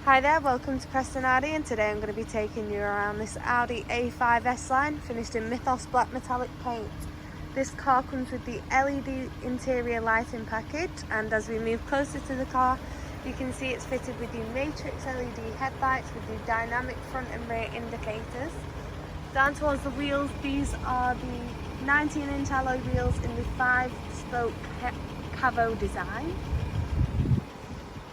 Hi there, welcome to Preston Audi, and today I'm going to be taking you around this Audi A5 S-Line finished in Mythos black metallic paint. This car comes with the LED interior lighting package, and as we move closer to the car you can see it's fitted with the matrix LED headlights with the dynamic front and rear indicators. Down towards the wheels, these are the 19-inch alloy wheels in the 5-spoke Cavo design.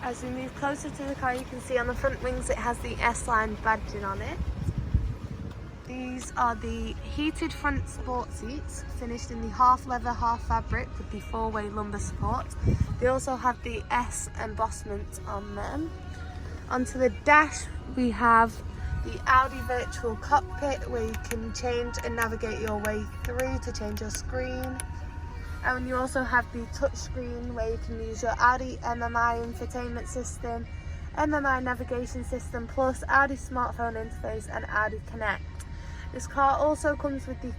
As we move closer to the car, you can see on the front wings it has the S-Line badging on it. These are the heated front sport seats, finished in the half leather, half fabric with the 4-way lumbar support. They also have the S embossment on them. Onto the dash we have the Audi virtual cockpit, where you can change and navigate your way through to change your screen. And you also have the touchscreen where you can use your Audi MMI infotainment system, MMI navigation system, plus Audi smartphone interface and Audi Connect. This car also comes with the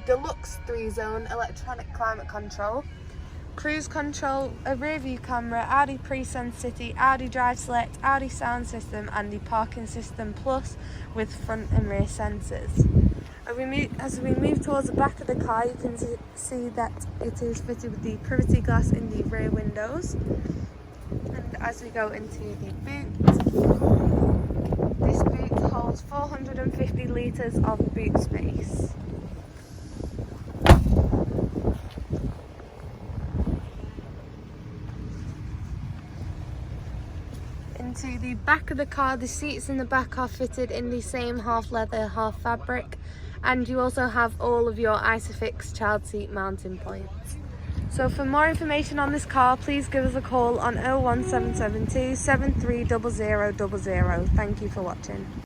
deluxe 3-zone electronic climate control, cruise control, a rear view camera, Audi Pre-Sense City, Audi Drive Select, Audi sound system and the parking system plus with front and rear sensors. As we move towards the back of the car, you can see that it is fitted with the privacy glass in the rear windows. And as we go into the boot, this boot holds 450 litres of boot space. Into the back of the car, the seats in the back are fitted in the same half leather, half fabric. And you also have all of your Isofix child seat mounting points. So for more information on this car, please give us a call on 01772 730000. Thank you for watching.